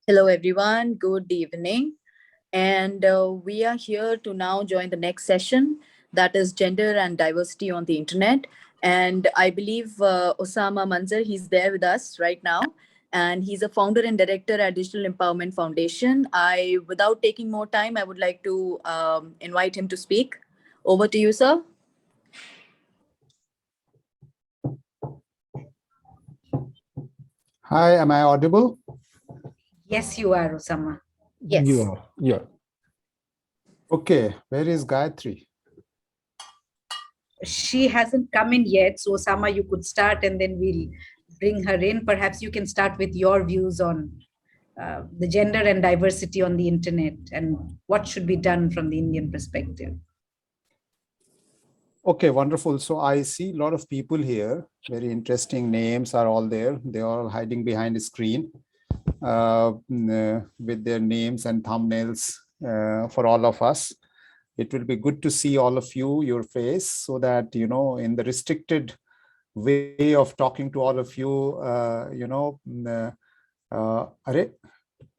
Hello, everyone. Good evening. And we are here to now join the next session, that is gender and diversity on the internet. And I believe Osama Manzar, he's there with us right now. And he's a founder and director at Digital Empowerment Foundation. Without taking more time, I would like to invite him to speak. Over to you, sir. Hi, am I audible? Yes, you are, Osama. Yes. You are. Yeah. Okay, where is Gayatri? She hasn't come in yet, so Osama, you could start and then we'll bring her in. Perhaps you can start with your views on the gender and diversity on the internet and what should be done from the Indian perspective. Okay, wonderful. So I see a lot of people here. Very interesting names are all there. They're all hiding behind a screen with their names and thumbnails for all of us. It will be good to see all of you, your face, so that, in the restricted way of talking to all of you, Are,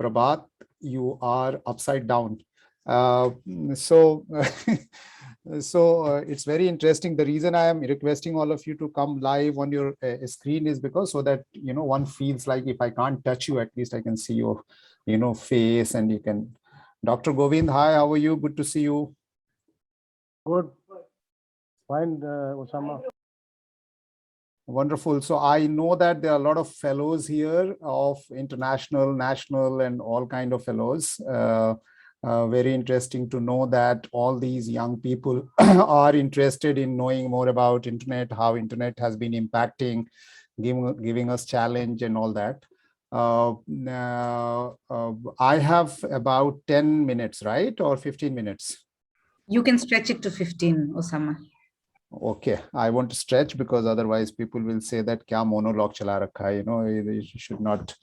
Prabhat, you are upside down. Uh, so, it's very interesting. The reason I am requesting all of you to come live on your screen is because so that one feels like if I can't touch you, at least I can see your face, and you can. Dr. Govind, hi, how are you? Good to see you. Good. Fine, Osama. Wonderful. So I know that there are a lot of fellows here of international, national, and all kind of fellows. Very interesting to know that all these young people are interested in knowing more about internet, how internet has been impacting, giving us challenge and all that. I have about 10 minutes, right? Or 15 minutes? You can stretch it to 15, Osama. Okay, I want to stretch because otherwise people will say that kya monologue chala rakha hai, it should not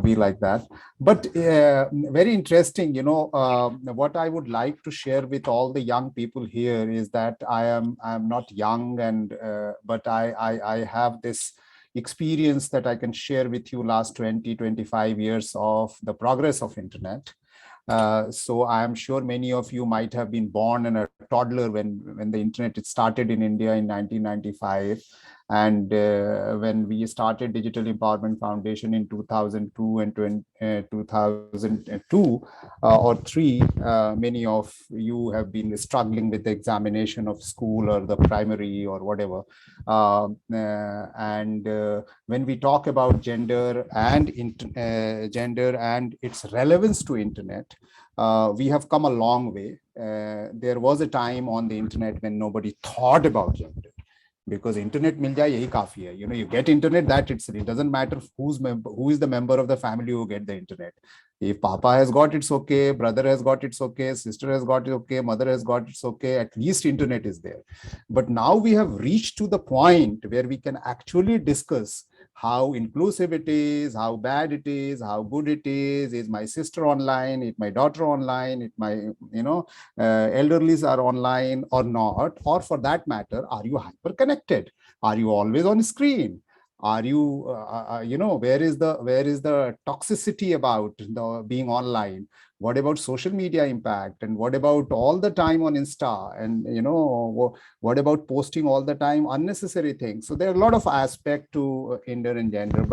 be like that. But very interesting, what I would like to share with all the young people here is that I'm not young, and but I have this experience that I can share with you last 20-25 years of the progress of internet. So I am sure many of you might have been born in a toddler when the internet started in India in 1995. And when we started Digital Empowerment Foundation in 2002 and 2002 or 3, many of you have been struggling with the examination of school or the primary or whatever. And when we talk about gender and its relevance to internet, we have come a long way. There was a time on the internet when nobody thought about gender, because internet mil jaye yahi kafi hai. You get internet, it doesn't matter who is the member of the family who get the internet. If papa has got, it's okay, brother has got, it's okay, sister has got, it's okay, mother has got, it's okay, at least internet is there. But now we have reached to the point where we can actually discuss how inclusive it is, how bad it is, how good it is my sister online, is my daughter online, is my elderlies are online or not, or for that matter, are you hyper connected, are you always on screen, are you where is the toxicity about the being online, what about social media impact, and what about all the time on Insta, and what about posting all the time unnecessary things. So there are a lot of aspect to gender and gender,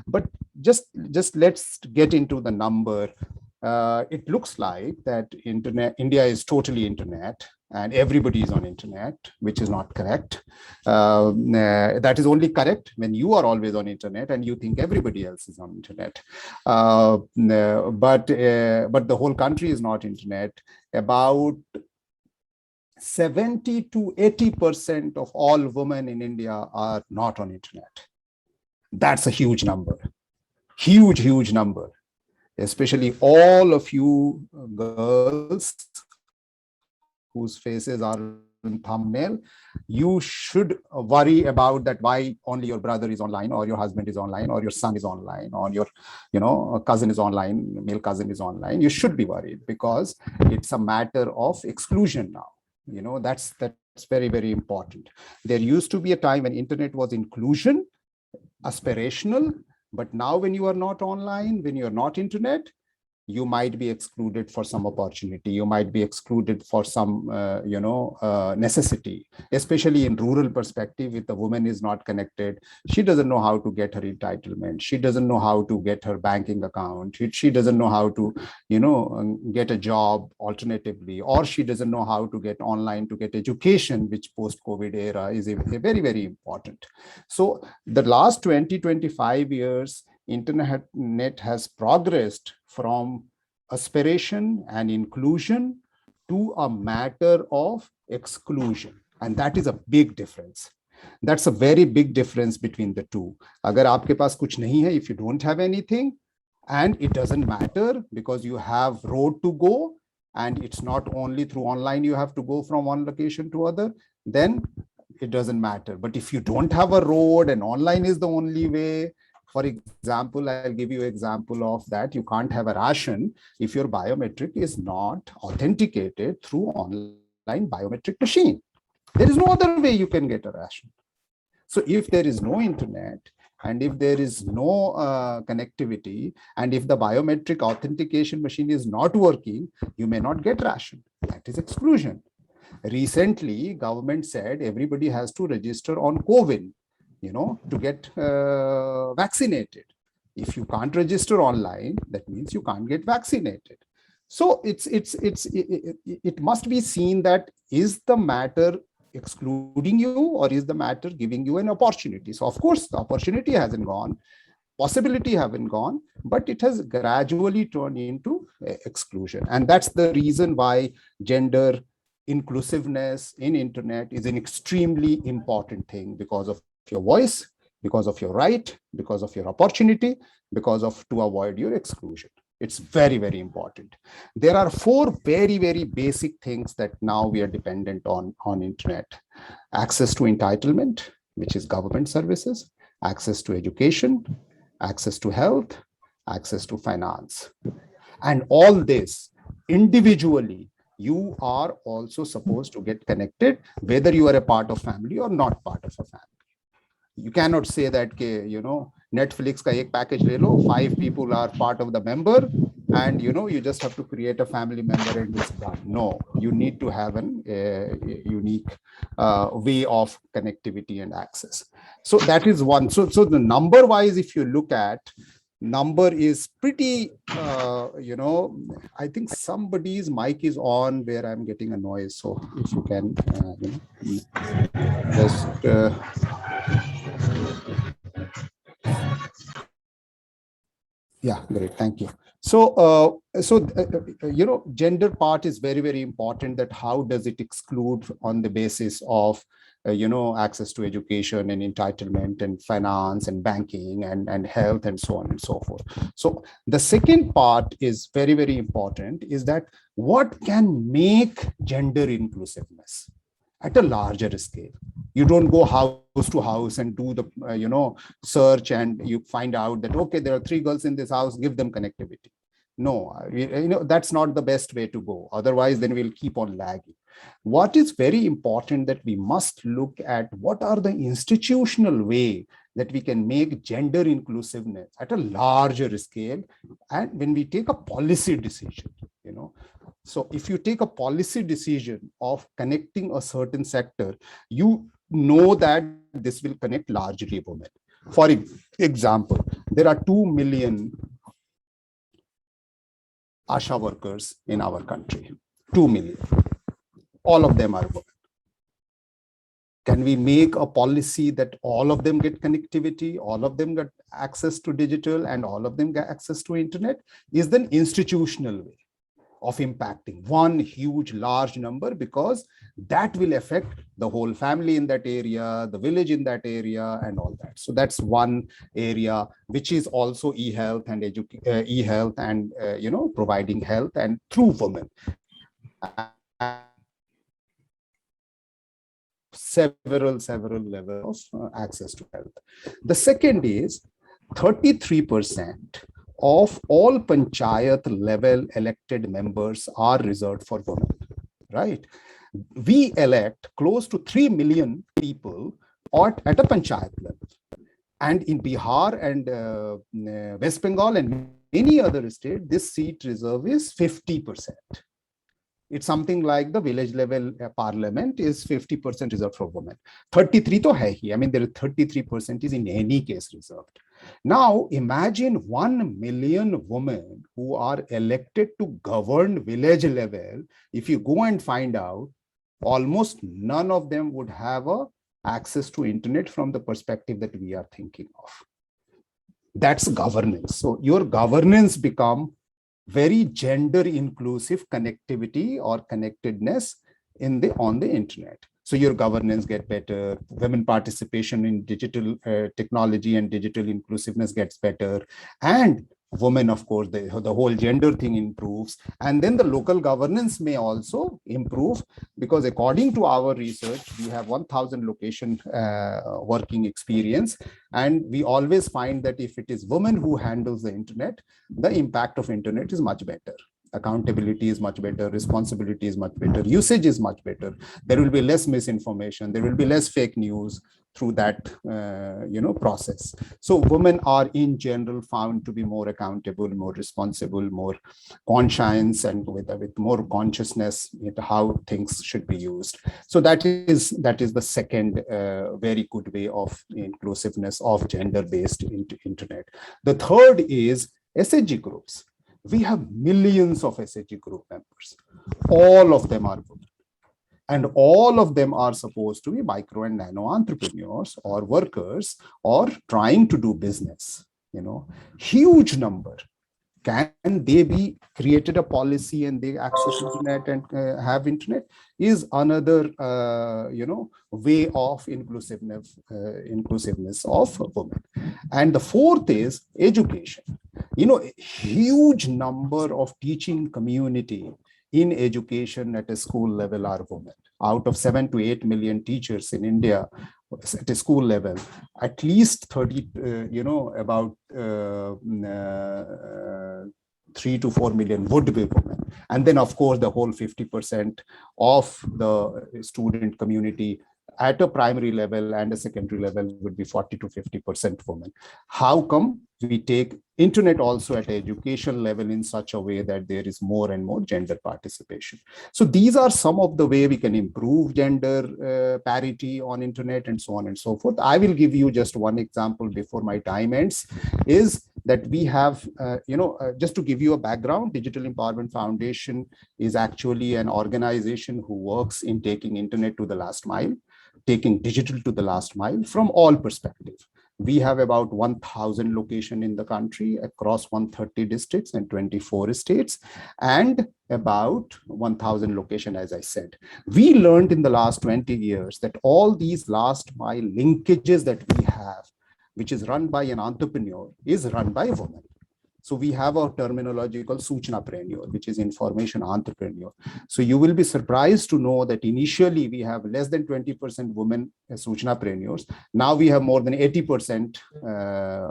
but just let's get into the number. It looks like that India is totally internet and everybody is on internet, which is not correct. That is only correct when you are always on internet and you think everybody else is on internet. But the whole country is not internet. About 70 to 80% of all women in India are not on internet. That's a huge number, huge number. Especially all of you girls whose faces are in thumbnail, you should worry about that, why only your brother is online, or your husband is online, or your son is online, or your cousin is online, male cousin is online. You should be worried because it's a matter of exclusion now. That's very important. There used to be a time when internet was inclusion, aspirational, But now when you are not online, when you are not internet, you might be excluded for some opportunity, you might be excluded for some necessity, especially in rural perspective. If the woman is not connected, she doesn't know how to get her entitlement, she doesn't know how to get her banking account, she doesn't know how to get a job alternatively, or she doesn't know how to get online to get education, which post-COVID era is a very, very important. So the last 20-25 years, internet has progressed from aspiration and inclusion to a matter of exclusion, and that is a big difference. That's a very big difference between the two. Agar aapke paas kuch nahi hai, if you don't have anything, and it doesn't matter because you have road to go, and it's not only through online you have to go from one location to other, then it doesn't matter. But if you don't have a road and online is the only way, for example, I'll give you an example of that. You can't have a ration if your biometric is not authenticated through online biometric machine. There is no other way you can get a ration. So if there is no internet, and if there is no connectivity, and if the biometric authentication machine is not working, you may not get ration. That is exclusion. Recently, government said everybody has to register on CoWIN, to get vaccinated. If you can't register online, that means you can't get vaccinated. So it must be seen that is the matter excluding you, or is the matter giving you an opportunity? So of course the opportunity hasn't gone, possibility haven't gone, but it has gradually turned into exclusion. And that's the reason why gender inclusiveness in internet is an extremely important thing, because of your voice, because of your right, because of your opportunity, because of to avoid your exclusion. It's very, very important. There are 4 very, very basic things that now we are dependent on internet. Access to entitlement, which is government services, access to education, access to health, access to finance. And all this individually, you are also supposed to get connected, whether you are a part of family or not part of a family. You cannot say that, Netflix ka ek package le lo, 5 people are part of the member, and you just have to create a family member and it's done. No, you need to have a unique way of connectivity and access. So that is one. So the number wise, if you look at, number is pretty, I think somebody's mic is on where I'm getting a noise. So if you can just yeah, great, thank you. So gender part is very, very important, that how does it exclude on the basis of access to education and entitlement and finance and banking and health and so on and so forth. So the second part is very, very important, is that what can make gender inclusiveness at a larger scale. You don't go house to house and do the search and you find out that, okay, there are 3 girls in this house, give them connectivity. No, that's not the best way to go. Otherwise, then we'll keep on lagging. What is very important, that we must look at what are the institutional way that we can make gender inclusiveness at a larger scale. And when we take a policy decision, so if you take a policy decision of connecting a certain sector, you know that this will connect largely women. For example, there are 2 million ASHA workers in our country, 2 million. All of them are women. Can we make a policy that all of them get connectivity, all of them get access to digital, and all of them get access to internet? Is the institutional way of impacting one huge large number, because that will affect the whole family in that area, the village in that area, and all that. So that's one area, which is also e-health and e-health and providing health and through women. Several levels of access to health. The second is 33% of all panchayat level elected members are reserved for women, right? We elect close to 3 million people at a panchayat level. And in Bihar and West Bengal and many other states, this seat reserve is 50%. It's something like the village level parliament is 50% reserved for women. 33 to hai hi. I mean, there is 33% is in any case reserved. Now, imagine 1 million women who are elected to govern village level. If you go and find out, almost none of them would have access to internet from the perspective that we are thinking of. That's governance. So your governance become very gender inclusive connectivity or connectedness on the internet. So your governance get better, women participation in digital technology and digital inclusiveness gets better, and women, of course, the whole gender thing improves. And then the local governance may also improve, because according to our research, we have 1,000 location working experience. And we always find that if it is women who handles the internet, the impact of internet is much better. Accountability is much better, responsibility is much better, usage is much better. There will be less misinformation, there will be less fake news through that process. So women are in general found to be more accountable, more responsible, more conscious, and with more consciousness into how things should be used. So that is the second very good way of inclusiveness of gender-based internet. The third is SHG groups. We have millions of SHG group members. All of them are women. And all of them are supposed to be micro and nano entrepreneurs or workers or trying to do business, huge number. Can they be created a policy and they access internet and have internet is another, way of inclusiveness of women. And the fourth is education. A huge number of teaching community in education at a school level are women. Out of 7 to 8 million teachers in India at a school level, at least 30, about 3 to 4 million would be women. And then, of course, the whole 50% of the student community at a primary level and a secondary level would be 40 to 50% women. How come we take internet also at education level in such a way that there is more and more gender participation? So these are some of the way we can improve gender parity on internet and so on and so forth. I will give you just one example before my time ends, is that we have, just to give you a background, Digital Empowerment Foundation is actually an organization who works in taking internet to the last mile, taking digital to the last mile from all perspectives. We have about 1,000 locations in the country across 130 districts and 24 states, and about 1,000 locations, as I said. We learned in the last 20 years that all these last mile linkages that we have, which is run by an entrepreneur, is run by a woman. So we have a terminology called Suchnapreneur, which is information entrepreneur. So you will be surprised to know that initially we have less than 20% women Suchnapreneurs. Now we have more than 80%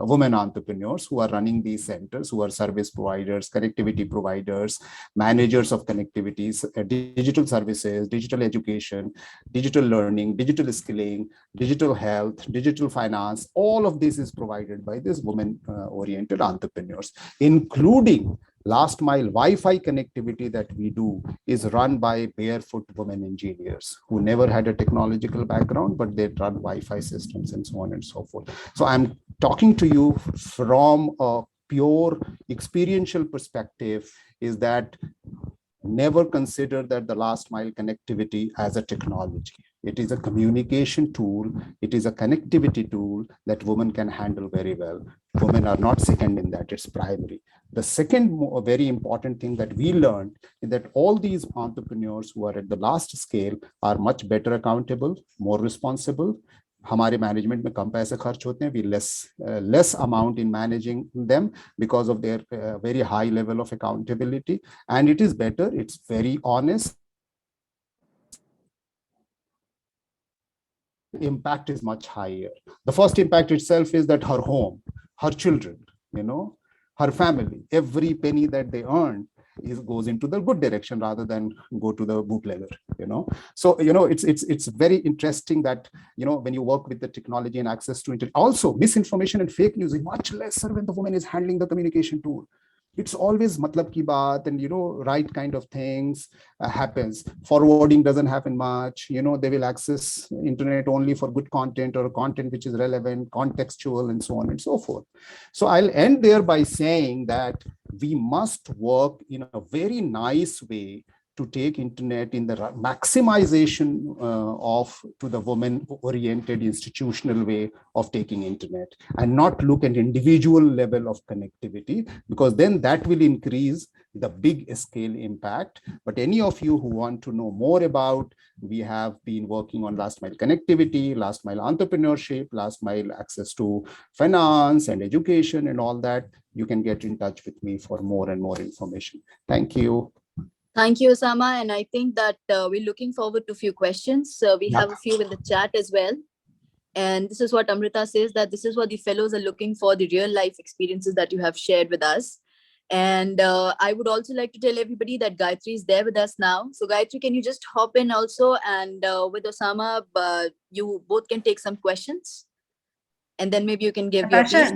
women entrepreneurs who are running these centers, who are service providers, connectivity providers, managers of connectivities, digital services, digital education, digital learning, digital skilling, digital health, digital finance. All of this is provided by these women-oriented entrepreneurs, including last mile Wi-Fi connectivity that we do is run by barefoot women engineers who never had a technological background, but they run Wi-Fi systems and so on and so forth. So I'm talking to you from a pure experiential perspective, is that never consider that the last mile connectivity as a technology. It is a communication tool. It is a connectivity tool that women can handle very well. Women are not second in that, it's primary. The second very important thing that we learned is that all these entrepreneurs who are at the last scale are much better accountable, more responsible. हमारे management में कम पैसे खर्च होते हैं, we less amount in managing them because of their very high level of accountability, and it is better, it's very honest. Impact is much higher. The first impact itself is that her home, her children, her family, every penny that they earn goes into the good direction rather than go to the bootlegger, So, it's very interesting that, when you work with the technology and access to internet, also misinformation and fake news is much lesser when the woman is handling the communication tool. It's always matlab ki baat and, right kind of things happens. Forwarding doesn't happen much. They will access internet only for good content or content which is relevant, contextual, and so on and so forth. So I'll end there by saying that we must work in a very nice way to take internet in the maximization to the woman oriented institutional way of taking internet, and not look at individual level of connectivity, because then that will increase the big scale impact. But any of you who want to know more about, we have been working on last mile connectivity, last mile entrepreneurship, last mile access to finance and education and all that, you can get in touch with me for more and more information. Thank you. Thank you, Osama. And I think that we're looking forward to a few questions. We have a few in the chat as well. And this is what Amrita says, that this is what the fellows are looking for, the real life experiences that you have shared with us. And I would also like to tell everybody that Gayatri is there with us now. So Gayatri, can you just hop in also? And with Osama, you both can take some questions. And then maybe you can give your piece.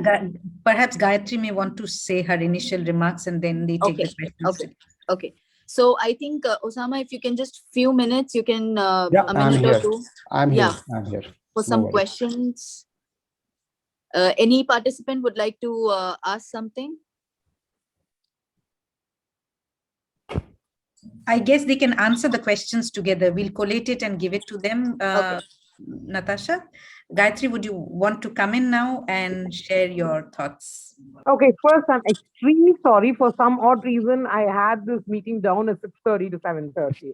Perhaps Gayatri may want to say her initial remarks and then they take the questions. Okay. So I think, Osama, if you can just few minutes, you can, a I'm minute here. or two. I'm here. For some questions. Any participant would like to ask something? I guess they can answer the questions together. We'll collate it and give it to them. Natasha, Gayatri, would you want to come in now and share your thoughts? Okay, first, I'm extremely sorry. For some odd reason, I had this meeting down at 6:30 to 7:30.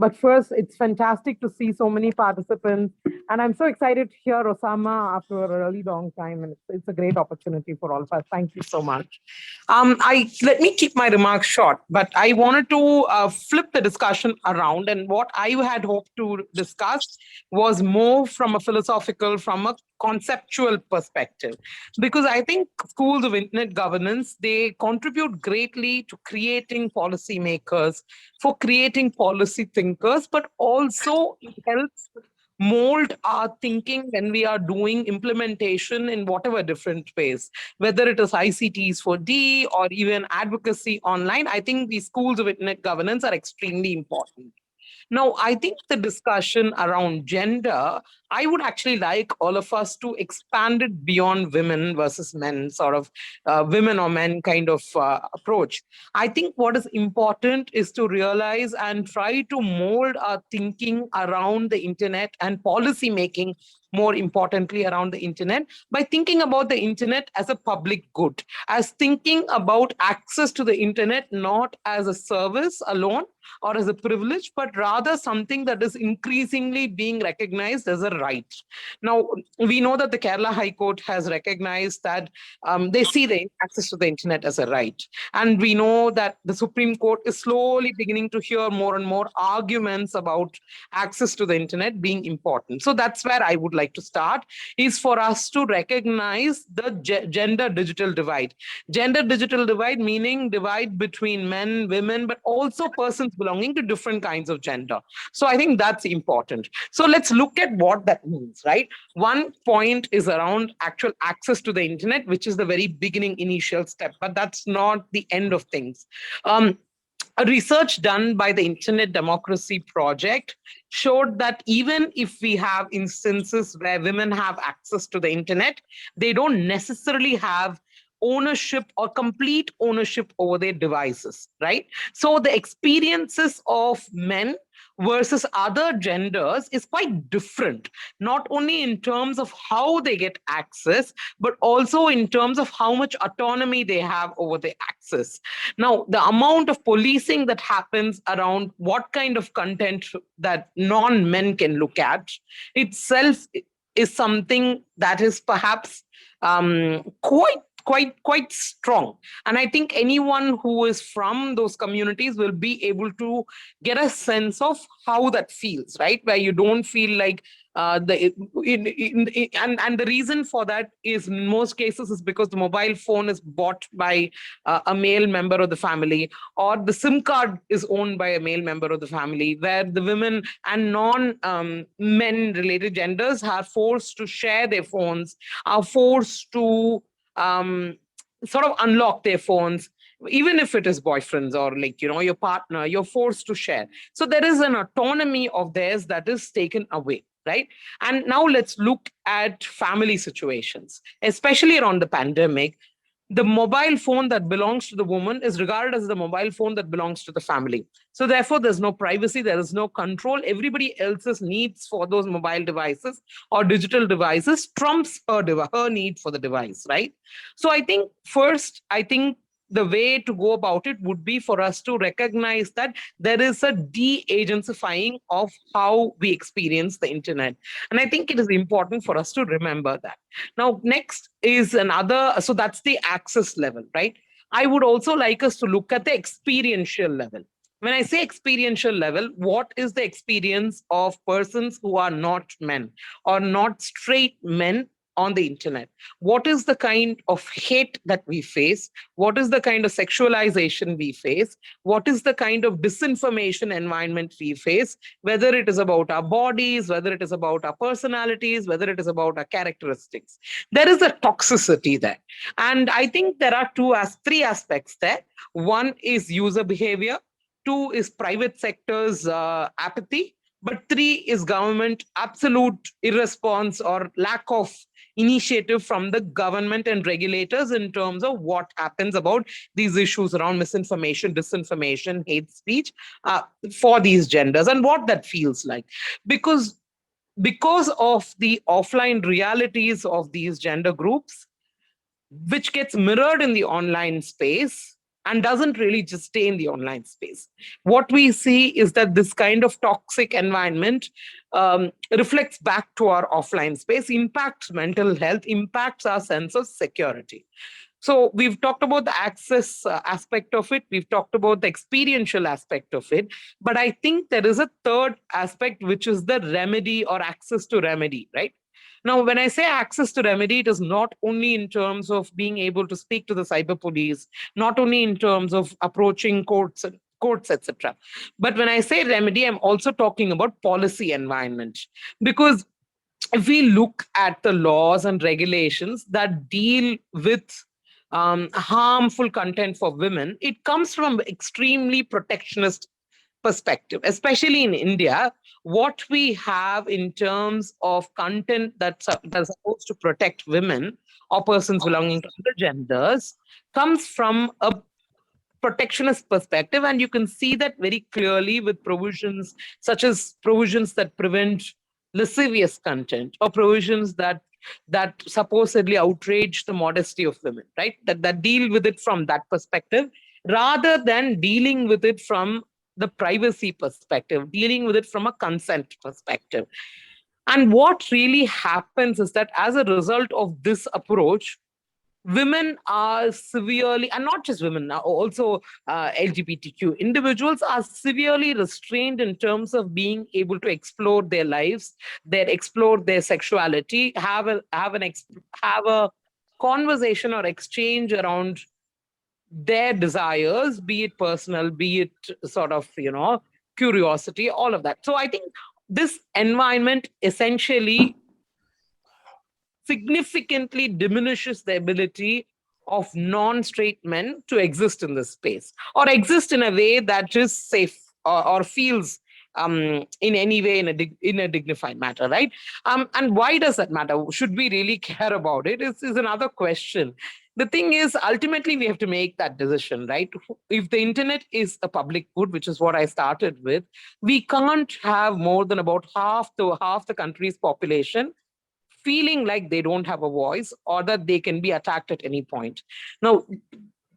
But first, it's fantastic to see so many participants. And I'm so excited to hear Osama after a really long time. And it's a great opportunity for all of us. Thank you so much. Let me keep my remarks short, but I wanted to flip the discussion around. And what I had hoped to discuss was more from a philosophical, from a conceptual perspective, because I think schools of internet governance, they contribute greatly to creating policymakers, for creating policy thinkers, but also it helps mold our thinking when we are doing implementation in whatever different ways, whether it is ICTs for D or even advocacy online. I think the schools of internet governance are extremely important. Now, I think the discussion around gender, I would actually like all of us to expand it beyond women versus men, sort of women or men kind of approach. I think what is important is to realize and try to mold our thinking around the internet and policy making, more importantly, around the internet, by thinking about the internet as a public good, as thinking about access to the internet not as a service alone or as a privilege, but rather something that is increasingly being recognized as a right. Now, we know that the Kerala High Court has recognized that they see the access to the internet as a right. And we know that the Supreme Court is slowly beginning to hear more and more arguments about access to the internet being important. So that's where I would like to start, is for us to recognize the gender digital divide. Gender digital divide meaning divide between men, women, but also persons belonging to different kinds of gender. So I think that's important. So let's look at what that means, right? One point is around actual access to the internet, which is the very beginning initial step, but that's not the end of things. A research done by the Internet Democracy Project showed that even if we have instances where women have access to the internet, they don't necessarily have ownership or complete ownership over their devices, right? So the experiences of men versus other genders is quite different, not only in terms of how they get access, but also in terms of how much autonomy they have over the access. Now, the amount of policing that happens around what kind of content that non-men can look at itself is something that is perhaps quite strong. And I think anyone who is from those communities will be able to get a sense of how that feels, right? Where you don't feel like And the reason for that is in most cases is because the mobile phone is bought by a male member of the family, or the SIM card is owned by a male member of the family, where the women and non-men related genders are forced to share their phones, are forced to sort of unlock their phones, even if it is boyfriends or like, your partner, you're forced to share. So there is an autonomy of theirs that is taken away, right? And now let's look at family situations, especially around the pandemic. The mobile phone that belongs to the woman is regarded as the mobile phone that belongs to the family. So therefore, there's no privacy, there is no control. Everybody else's needs for those mobile devices or digital devices trumps her need for the device, right? So I think the way to go about it would be for us to recognize that there is a de-agencifying of how we experience the internet. And I think it is important for us to remember that. Now, next is so that's the access level, right? I would also like us to look at the experiential level. When I say experiential level, what is the experience of persons who are not men or not straight men on the internet? What is the kind of hate that we face? What is the kind of sexualization we face? What is the kind of disinformation environment we face? Whether it is about our bodies, whether it is about our personalities, whether it is about our characteristics. There is a toxicity there. And I think there are three aspects there. One is user behavior. Two is private sector's apathy. But three is government absolute irresponse or lack of initiative from the government and regulators in terms of what happens about these issues around misinformation, disinformation, hate speech for these genders and what that feels like. Because of the offline realities of these gender groups, which gets mirrored in the online space and doesn't really just stay in the online space. What we see is that this kind of toxic environment reflects back to our offline space, impacts mental health, impacts our sense of security. So we've talked about the access aspect of it. We've talked about the experiential aspect of it. But I think there is a third aspect, which is the remedy or access to remedy, right? Now, when I say access to remedy, it is not only in terms of being able to speak to the cyber police, not only in terms of approaching courts, etc. But when I say remedy, I'm also talking about policy environment. Because if we look at the laws and regulations that deal with harmful content for women, it comes from extremely protectionist perspective, especially in India. What we have in terms of content that's supposed to protect women or persons belonging to other genders comes from a protectionist perspective. And you can see that very clearly with provisions such as provisions that prevent lascivious content or provisions that supposedly outrage the modesty of women, right? That deal with it from that perspective rather than dealing with it from the privacy perspective, dealing with it from a consent perspective. And what really happens is that as a result of this approach, women are severely, and not just women, also LGBTQ individuals are severely restrained in terms of being able to explore their lives, explore their sexuality, have a conversation or exchange around their desires, be it personal, be it sort of, curiosity, all of that. So I think this environment essentially significantly diminishes the ability of non-straight men to exist in this space or exist in a way that is safe or feels in any way in a dignified manner, right? And why does that matter? Should we really care about it? Is another question. The thing is, ultimately, we have to make that decision, right? If the internet is a public good, which is what I started with, we can't have more than about half the country's population feeling like they don't have a voice or that they can be attacked at any point. Now,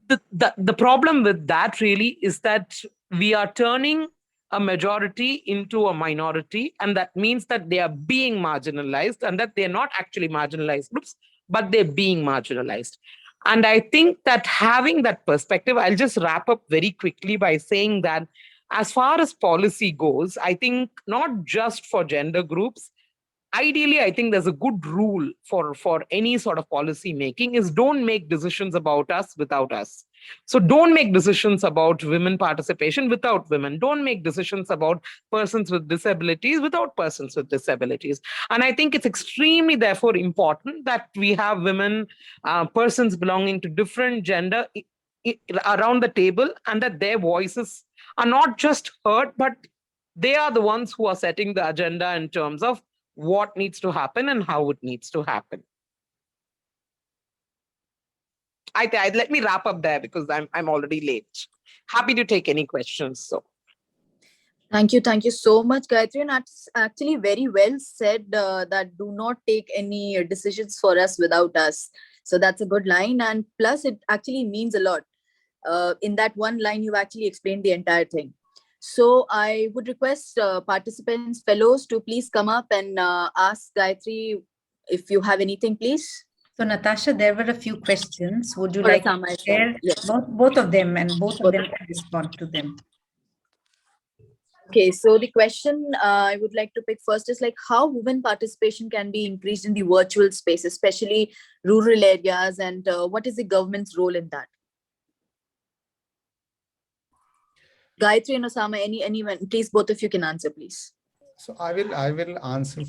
the problem with that really is that we are turning a majority into a minority, and that means that they are being marginalized and that they're not actually marginalized groups, but they're being marginalized. And I think that having that perspective, I'll just wrap up very quickly by saying that as far as policy goes, I think not just for gender groups, ideally, I think there's a good rule for any sort of policy making is don't make decisions about us without us. So don't make decisions about women participation without women. Don't make decisions about persons with disabilities without persons with disabilities. And I think it's extremely, therefore, important that we have women, persons belonging to different gender around the table, and that their voices are not just heard, but they are the ones who are setting the agenda in terms of what needs to happen and how it needs to happen. Let me wrap up there because I'm already late. Happy to take any questions. So Thank you so much, Gayatri. And that's actually very well said, that do not take any decisions for us without us. So that's a good line. And plus, it actually means a lot. In that one line, you actually explained the entire thing. So I would request participants, fellows, to please come up and ask Gayatri if you have anything, please. So Natasha, there were a few questions. Would you Or like to Osama as well. share Yes. both of them, and both of Both them of can respond to them? Okay, so the question I would like to pick first is like how women participation can be increased in the virtual space, especially rural areas, and what is the government's role in that? Gayatri and Osama, anyone, please, both of you can answer, please. So I will answer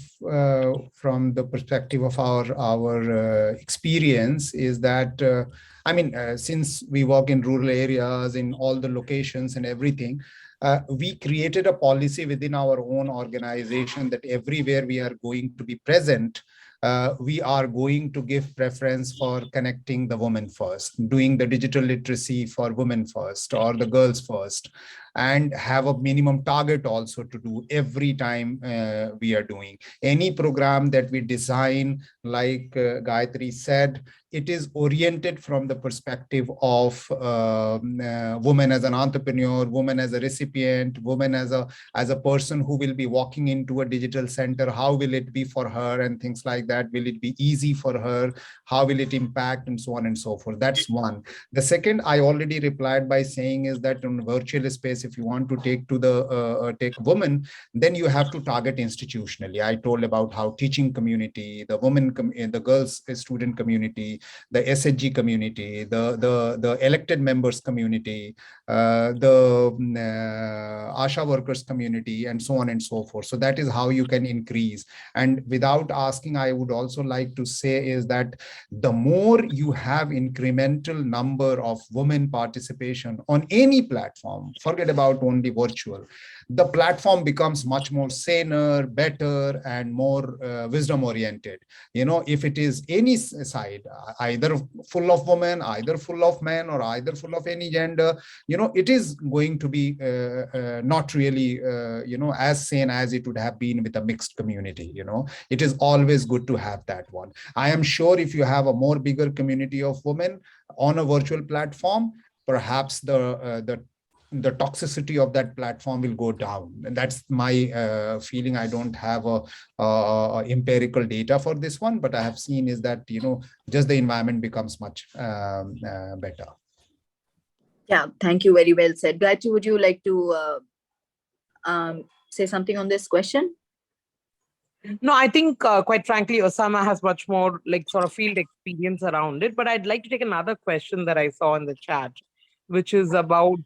from the perspective of our experience is that I mean since we work in rural areas in all the locations and everything, we created a policy within our own organization that everywhere we are going to be present, we are going to give preference for connecting the women first, doing the digital literacy for women first or the girls first, and have a minimum target also to do every time we are doing any program that we design. Like Gayatri said, it is oriented from the perspective of woman as an entrepreneur, woman as a recipient, woman as a person who will be walking into a digital center. How will it be for her and things like that? Will it be easy for her? How will it impact, and so on and so forth? That's one. The second, I already replied by saying is that in virtual space, if you want to take to the take women, then you have to target institutionally. I told about how teaching community, the women, the girls student community, the SHG community, the elected members community, the ASHA workers community, and so on and so forth. So that is how you can increase. And without asking, I would also like to say is that the more you have incremental number of women participation on any platform, forget about only virtual, the platform becomes much more saner, better, and more wisdom oriented. You know, if it is any side, either full of women, either full of men, or either full of any gender, you know, it is going to be not really, you know, as sane as it would have been with a mixed community. You know, it is always good to have that one. I am sure if you have a more bigger community of women on a virtual platform, perhaps the toxicity of that platform will go down. And that's my feeling. I don't have a empirical data for this one, but I have seen is that, you know, just the environment becomes much better. Yeah, thank you. Very well said. Gayatri, would you like to say something on this question? no, I think quite frankly, Osama has much more like sort of field experience around it. But I'd like to take another question that I saw in the chat, which is about,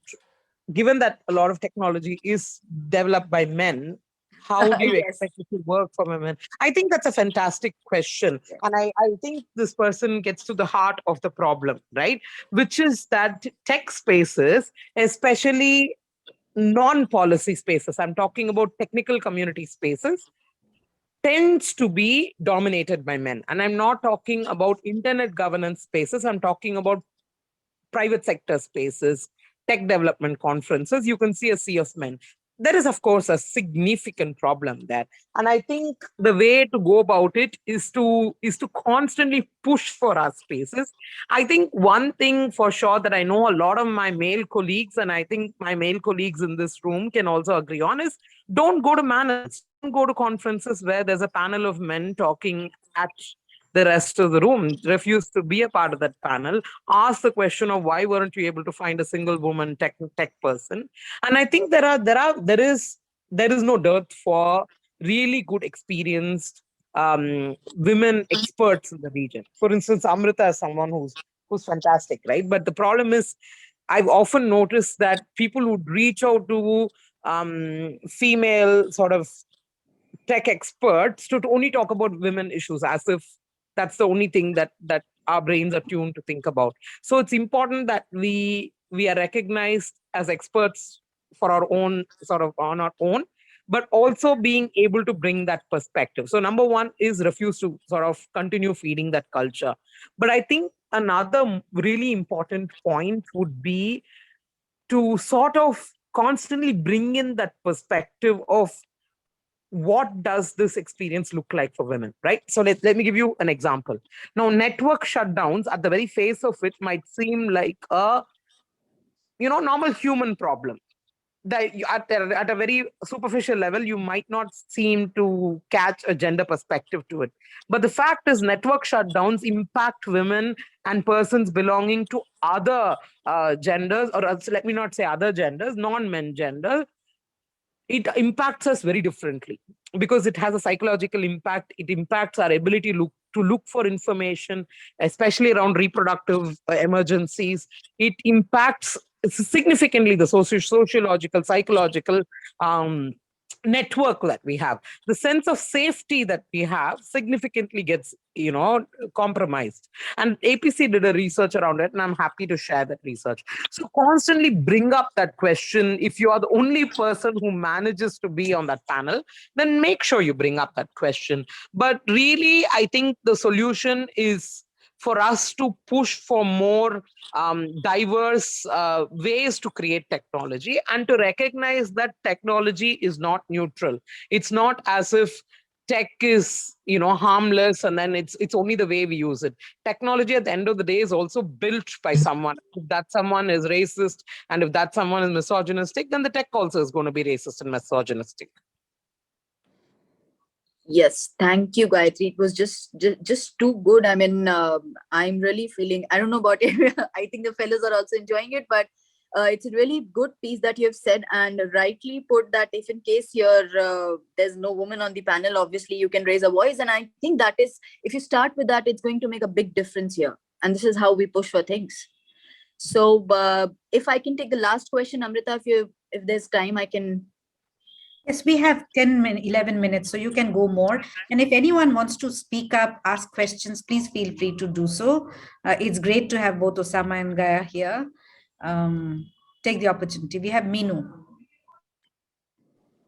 given that a lot of technology is developed by men, how do you Yes. expect it to work for women? I think that's a fantastic question. And I think this person gets to the heart of the problem, right? Which is that tech spaces, especially non-policy spaces, I'm talking about technical community spaces, tends to be dominated by men. And I'm not talking about internet governance spaces. I'm talking about private sector spaces, tech development conferences. You can see a sea of men. There is, of course, a significant problem there. And I think the way to go about it is to constantly push for our spaces. I think one thing for sure that I know a lot of my male colleagues, and I think my male colleagues in this room can also agree on, is don't go to manners. Don't go to conferences where there's a panel of men talking at the rest of the room. Refuse to be a part of that panel. Ask the question of why weren't you able to find a single woman tech person? And I think there is no dearth for really good experienced women experts in the region. For instance, Amrita is someone who's fantastic, right? But the problem is, I've often noticed that people would reach out to female sort of tech experts to only talk about women issues, as if that's the only thing that our brains are tuned to think about. So it's important that we are recognized as experts for our own, sort of on our own, but also being able to bring that perspective. So number one is refuse to sort of continue feeding that culture. But I think another really important point would be to sort of constantly bring in that perspective of what does this experience look like for women, right? So let me give you an example. Now, network shutdowns at the very face of it might seem like a normal human problem. That at a very superficial level, you might not seem to catch a gender perspective to it. But the fact is, network shutdowns impact women and persons belonging to other genders, or let me not say other genders, non-men gender. It impacts us very differently because it has a psychological impact. It impacts our ability to look for information, especially around reproductive emergencies. It impacts significantly the sociological, psychological network that we have. The sense of safety that we have significantly gets compromised. And APC did a research around it, and I'm happy to share that research. So constantly bring up that question. If you are the only person who manages to be on that panel, then make sure you bring up that question. But really, I think the solution is for us to push for more diverse ways to create technology, and to recognize that technology is not neutral. It's not as if tech is harmless and then it's only the way we use it. Technology at the end of the day is also built by someone. If that someone is racist and if that someone is misogynistic, then the tech also is going to be racist and misogynistic. Yes, thank you, Gayatri. It was just too good. I mean, I'm really feeling, I don't know about it. I think the fellows are also enjoying it, but it's a really good piece that you have said, and rightly put that if in case there's no woman on the panel, obviously you can raise a voice. And I think that is, if you start with that, it's going to make a big difference here. And this is how we push for things. So if I can take the last question, Amrita, if there's time, I can. Yes, we have 11 minutes, so you can go more. And if anyone wants to speak up, ask questions, please feel free to do so. It's great to have both Osama and Gaia here. Take the opportunity. We have Minu.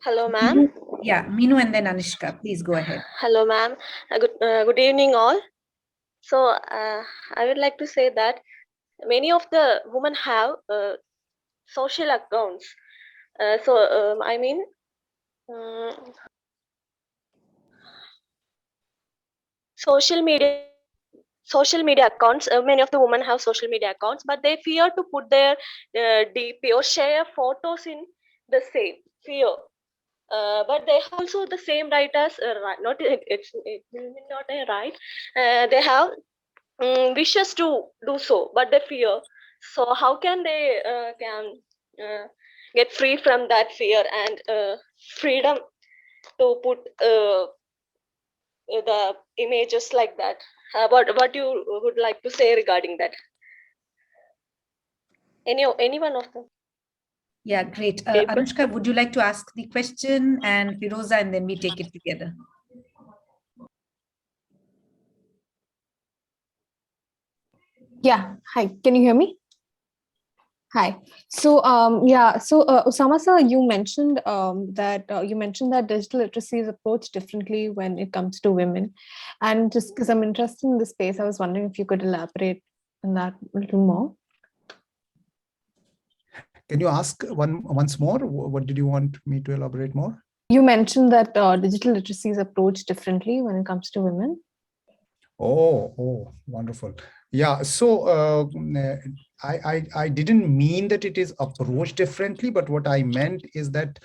Hello, ma'am. Yeah, Minu and then Anishka. Please go ahead. Hello, ma'am. Good evening, all. So I would like to say that many of the women have social accounts. I mean, social media accounts. Many of the women have social media accounts, but they fear to put their DP or share photos in the same fear. But they have also the same right as not it's not a right. They have wishes to do so, but they fear. So how can they get free from that fear and freedom to put the images like that? What you would like to say regarding that? Any one of them? Yeah, great. Anushka, would you like to ask the question, and Firoza, and then we take it together? Yeah. Hi. Can you hear me? Hi. So Osama sir, you mentioned that digital literacy is approached differently when it comes to women, and just because I'm interested in this space, I was wondering if you could elaborate on that a little more. Can you ask once more? What did you want me to elaborate more? You mentioned that digital literacy is approached differently when it comes to women. Oh, wonderful. Yeah, so I didn't mean that it is approached differently, but what I meant is that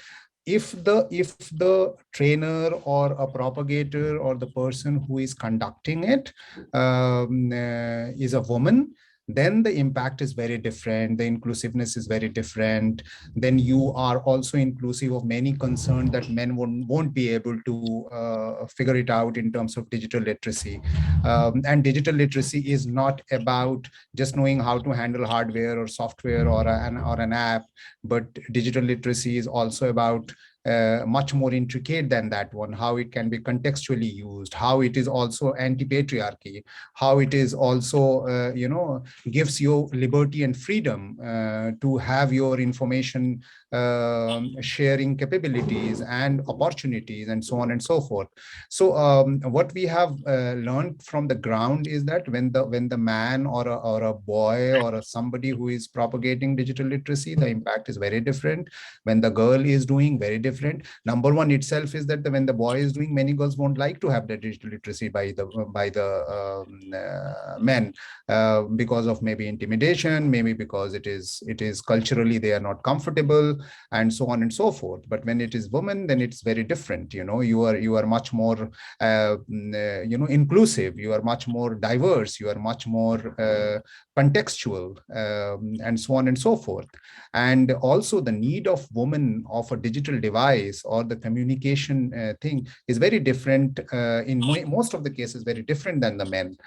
if the trainer or a propagator or the person who is conducting it is a woman, then the impact is very different. The inclusiveness is very different. Then you are also inclusive of many concerns that men won't be able to figure it out in terms of digital literacy. And digital literacy is not about just knowing how to handle hardware or software or an app, but digital literacy is also about much more intricate than that one, how it can be contextually used, how it is also anti-patriarchy, how it is also, gives you liberty and freedom to have your information sharing capabilities and opportunities and so on and so forth. So what we have learned from the ground is that when the man or a boy or somebody who is propagating digital literacy, the impact is very different. When the girl is doing, very different. Number one itself is that when the boy is doing, many girls won't like to have the digital literacy by the men because of maybe intimidation, maybe because it is culturally they are not comfortable, and so on and so forth. But when it is women, then it's very different. You are much more inclusive, you are much more diverse, you are much more contextual, and so on and so forth. And also the need of women of a digital device or the communication thing is very different, in most of the cases very different than the men.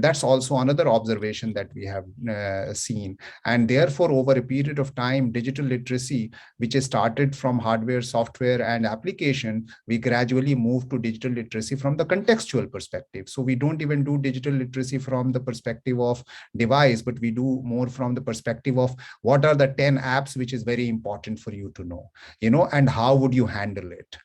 That's also another observation that we have seen. And therefore, over a period of time, digital literacy, which is started from hardware, software, and application, we gradually move to digital literacy from the contextual perspective. So we don't even do digital literacy from the perspective of device, but we do more from the perspective of what are the 10 apps which is very important for you to know, and how would you handle it,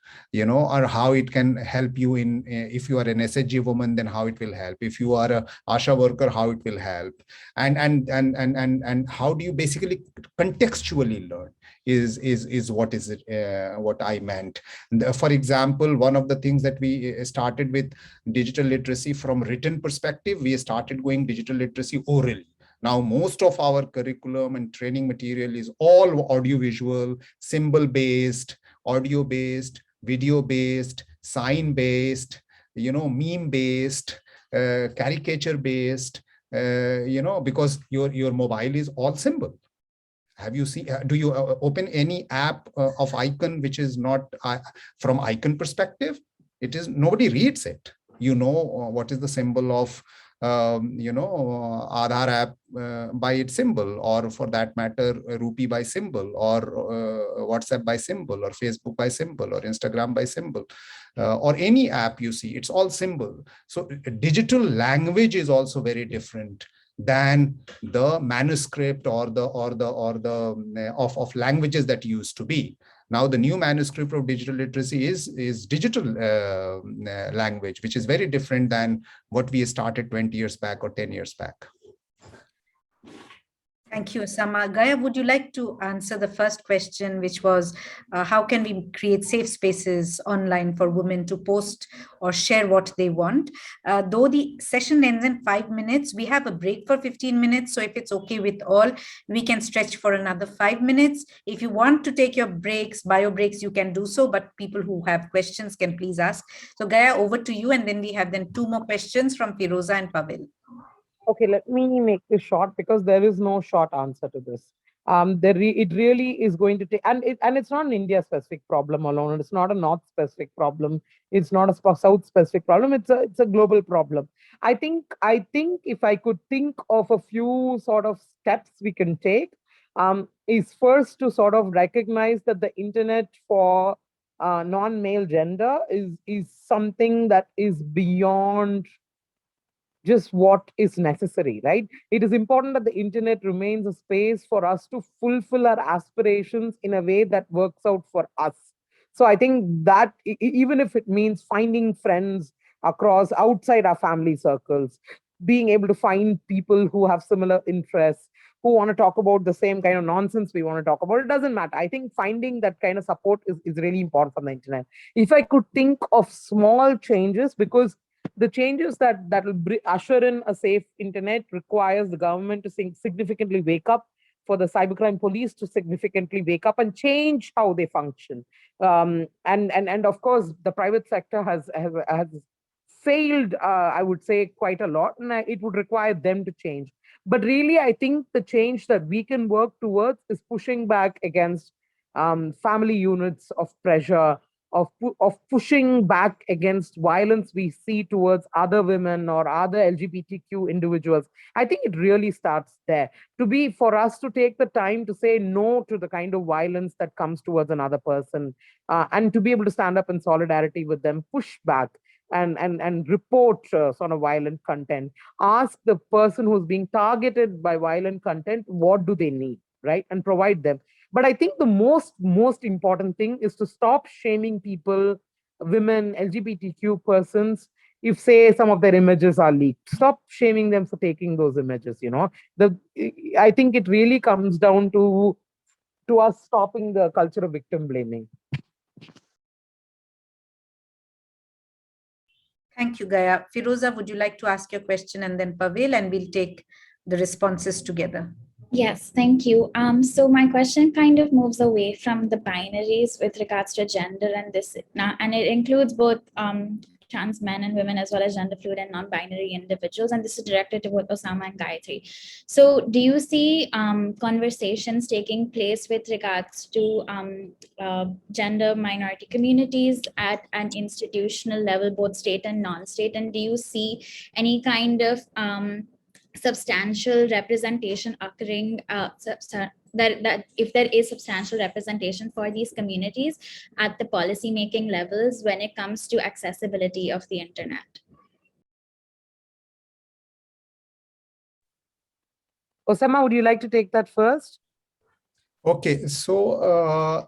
or how it can help you in, if you are an SHG woman, then how it will help. If you are a ASHA worker, how it will help. And how do you basically contextually learn is what I meant. For example, one of the things that we started with digital literacy from written perspective, we started going digital literacy orally. Now, most of our curriculum and training material is all audiovisual, symbol-based, audio-based, video-based, sign-based, meme-based, caricature-based, because your mobile is all symbol. Have you seen, do you open any app of icon which is not from icon perspective? It is, nobody reads it. What is the symbol of Aadhaar app by its symbol, or for that matter, Rupee by symbol, or WhatsApp by symbol, or Facebook by symbol, or Instagram by symbol, or any app you see, it's all symbol. So digital language is also very different than the manuscript or the of languages that used to be. Now, the new manuscript of digital literacy is digital language, which is very different than what we started 20 years back or 10 years back. Thank you, Osama. Gaia, would you like to answer the first question, which was how can we create safe spaces online for women to post or share what they want? Though the session ends in 5 minutes, we have a break for 15 minutes. So if it's okay with all, we can stretch for another 5 minutes. If you want to take your breaks, bio breaks, you can do so, but people who have questions can please ask. So Gaia, over to you. And then we have then 2 more questions from Firoza and Pavel. Okay, let me make this short because there is no short answer to this. It really is going to take, and it's not an India specific problem alone. It's not a North specific problem. It's not a South specific problem. It's a global problem. I think if I could think of a few sort of steps we can take, is first to sort of recognize that the internet for non-male gender is something that is beyond just what is necessary, right? It is important that the internet remains a space for us to fulfill our aspirations in a way that works out for us. So I think that even if it means finding friends across outside our family circles, being able to find people who have similar interests, who want to talk about the same kind of nonsense we want to talk about, it doesn't matter. I think finding that kind of support is really important from the internet. If I could think of small changes, because the changes that will usher in a safe internet requires the government to significantly wake up, for the cybercrime police to significantly wake up and change how they function. And of course, the private sector has failed, I would say, quite a lot, and it would require them to change. But really, I think the change that we can work towards is pushing back against family units of pressure, of pushing back against violence we see towards other women or other LGBTQ individuals. I think it really starts there. For us to take the time to say no to the kind of violence that comes towards another person, and to be able to stand up in solidarity with them, push back and report sort of violent content, ask the person who's being targeted by violent content, what do they need, right? And provide them. But I think the most important thing is to stop shaming people, women, LGBTQ persons, if say some of their images are leaked. Stop shaming them for taking those images. I think it really comes down to us stopping the culture of victim blaming. Thank you, Gaya. Firoza, would you like to ask your question, and then Pavel, and we'll take the responses together. Yes, thank you. So my question kind of moves away from the binaries with regards to gender and this, and it includes both trans men and women, as well as gender fluid and non-binary individuals. And this is directed to both Osama and Gayatri. So do you see conversations taking place with regards to gender minority communities at an institutional level, both state and non-state? And do you see any kind of substantial representation occurring, that if there is substantial representation for these communities at the policy making levels when it comes to accessibility of the internet? Osama, would you like to take that first? Okay, so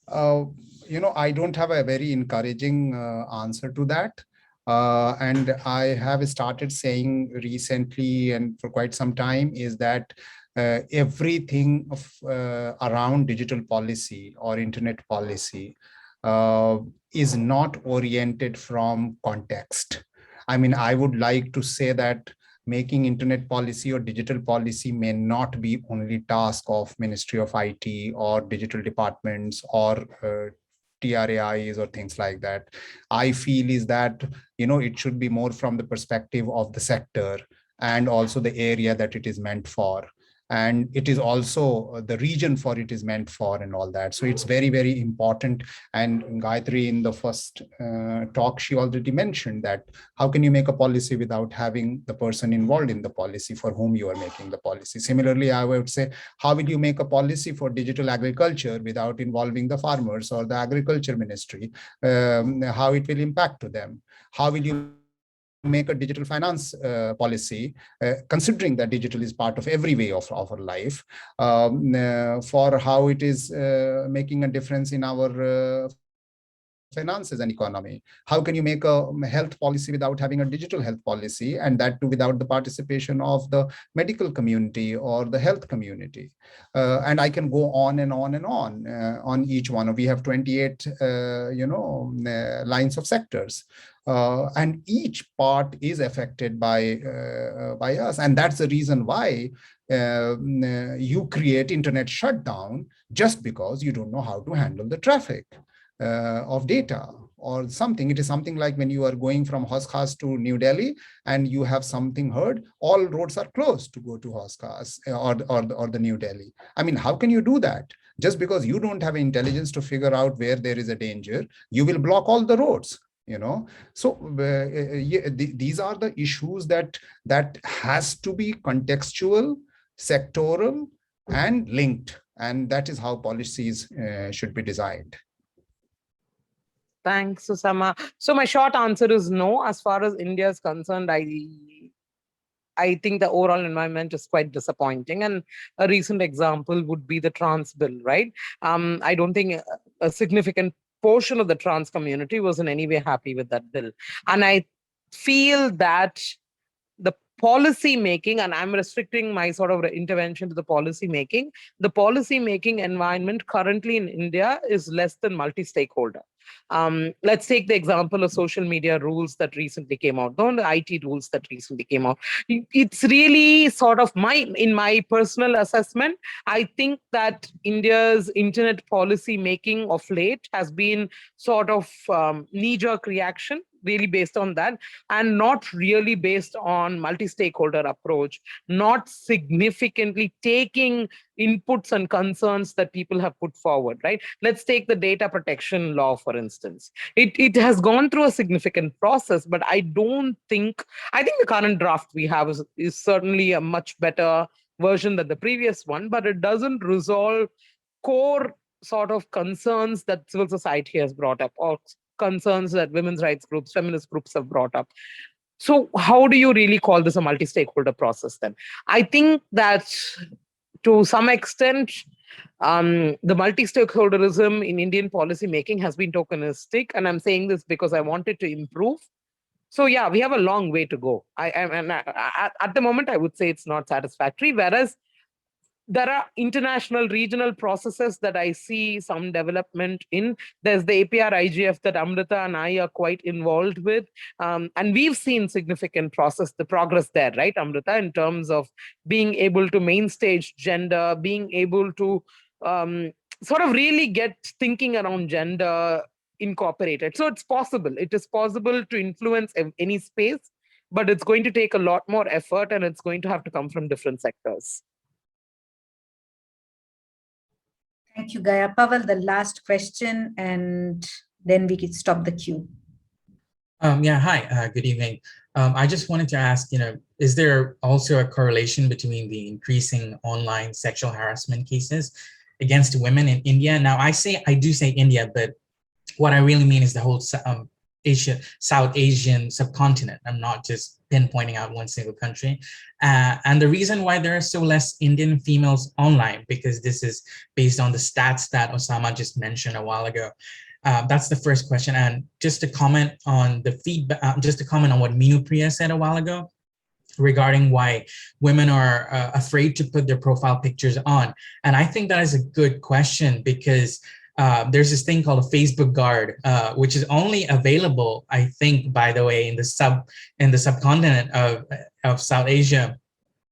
I don't have a very encouraging answer to that. And I have started saying recently and for quite some time is that everything around digital policy or internet policy is not oriented from context. I mean, I would like to say that making internet policy or digital policy may not be only task of Ministry of IT or digital departments or TRAIs or things like that. I feel is that, it should be more from the perspective of the sector and also the area that it is meant for. And it is also the region for it is meant for and all that. So it's very, very important. And Gayatri in the first talk, she already mentioned that how can you make a policy without having the person involved in the policy for whom you are making the policy? Similarly, I would say, how will you make a policy for digital agriculture without involving the farmers or the agriculture ministry? How it will impact to them? How will you make a digital finance policy, considering that digital is part of every way of our life, for how it is making a difference in our finances and economy? How can you make a health policy without having a digital health policy, and that too without the participation of the medical community or the health community? And I can go on and on and on each one. We have 28 lines of sectors. And each part is affected by us. And that's the reason why you create internet shutdown, just because you don't know how to handle the traffic of data or something. It is something like when you are going from Hauz Khas to New Delhi and you have something heard, all roads are closed to go to Hauz Khas or the New Delhi. I mean, how can you do that? Just because you don't have intelligence to figure out where there is a danger, you will block all the roads. So these are the issues that has to be contextual, sectoral, and linked, and that is how policies should be designed. Thanks, Osama. So my short answer is no. As far as India is concerned, I think the overall environment is quite disappointing. And a recent example would be the trans bill, right? I don't think a significant portion of the trans community was in any way happy with that bill. And I feel that the policy making, and I'm restricting my sort of intervention to the policy making environment currently in India is less than multi-stakeholder. Let's take the example of social media rules that recently came out, the IT rules that recently came out. It's really sort of in my personal assessment, I think that India's internet policy making of late has been sort of knee-jerk reaction really based on that, and not really based on multi-stakeholder approach, not significantly taking inputs and concerns that people have put forward, right? Let's take the data protection law, for instance. It has gone through a significant process, but I think the current draft we have is certainly a much better version than the previous one, but it doesn't resolve core sort of concerns that civil society has brought up, or concerns that women's rights groups, feminist groups have brought up. So how do you really call this a multi-stakeholder process then? I think that to some extent, the multi-stakeholderism in Indian policy making has been tokenistic, and I'm saying this because I want it to improve. So yeah, we have a long way to go. At the moment, I would say it's not satisfactory, whereas there are international regional processes that I see some development in. There's the APR IGF that Amrita and I are quite involved with. And we've seen significant progress there, right, Amrita, in terms of being able to mainstage gender, being able to sort of really get thinking around gender incorporated. So it's possible. It is possible to influence any space, but it's going to take a lot more effort, and it's going to have to come from different sectors. Thank you, Gaya. Pavel, the last question, and then we can stop the queue. Yeah, hi, good evening. I just wanted to ask, is there also a correlation between the increasing online sexual harassment cases against women in India? Now, I do say India, but what I really mean is the whole South Asian subcontinent. I'm not just pinpointing out one single country. And the reason why there are so less Indian females online, because this is based on the stats that Osama just mentioned a while ago. That's the first question. And just to comment on the feedback, just to comment on what Minu Priya said a while ago regarding why women are afraid to put their profile pictures on. And I think that is a good question, because there's this thing called a Facebook guard, which is only available, I think, by the way, in the subcontinent of South Asia,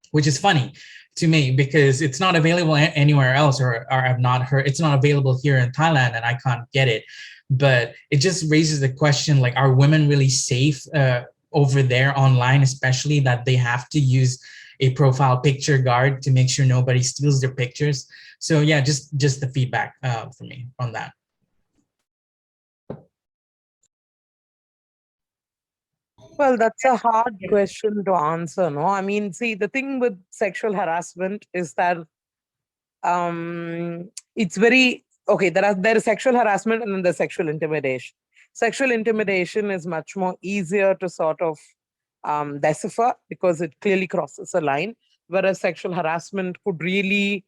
which is funny to me because it's not available anywhere else, or I've not heard it's not available here in Thailand, and I can't get it. But it just raises the question, like, are women really safe over there online, especially that they have to use a profile picture guard to make sure nobody steals their pictures? So yeah, just the feedback for me on that. Well, that's a hard question to answer, no? I mean, see, the thing with sexual harassment is that it's very, okay, there is sexual harassment and then there's sexual intimidation. Sexual intimidation is much more easier to sort of decipher because it clearly crosses a line, whereas sexual harassment could really,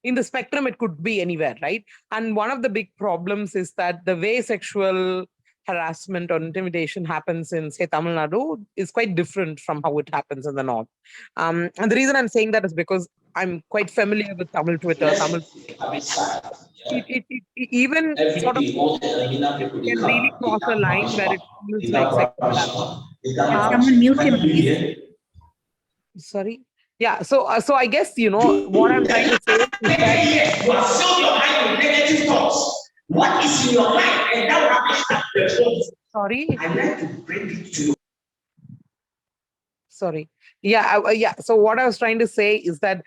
in the spectrum, it could be anywhere, right? And one of the big problems is that the way sexual harassment or intimidation happens in, say, Tamil Nadu is quite different from how it happens in the north. And the reason I'm saying that is because I'm quite familiar with Tamil Twitter. It even sort of can really cross a line where it feels like sexual harassment. Can someone mute him, please? Sorry. Yeah, so I guess, what I'm trying to say is that you are filled your mind with negative thoughts. What is in your mind? And that will sorry. I'd like to bring it to you. Sorry. Yeah. So what I was trying to say is that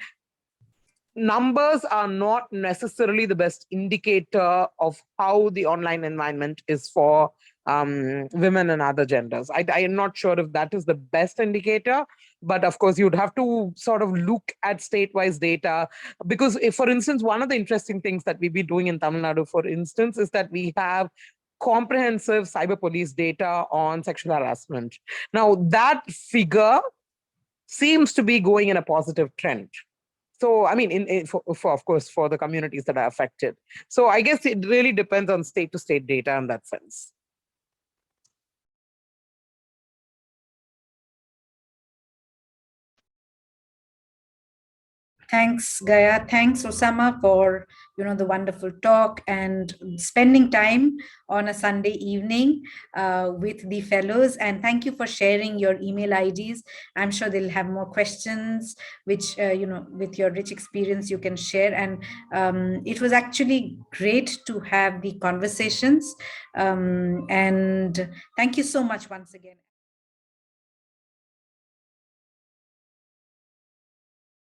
numbers are not necessarily the best indicator of how the online environment is for women and other genders. I am not sure if that is the best indicator, but of course you'd have to sort of look at state-wise data, because if, for instance, one of the interesting things that we've been doing in Tamil Nadu, for instance, is that we have comprehensive cyber police data on sexual harassment. Now that figure seems to be going in a positive trend. So, I mean, for of course, for the communities that are affected. So I guess it really depends on state-to-state data in that sense. Thanks, Gaya. Thanks, Osama, for the wonderful talk and spending time on a Sunday evening with the fellows. And thank you for sharing your email IDs. I'm sure they'll have more questions, which with your rich experience you can share. And it was actually great to have the conversations. And thank you so much once again.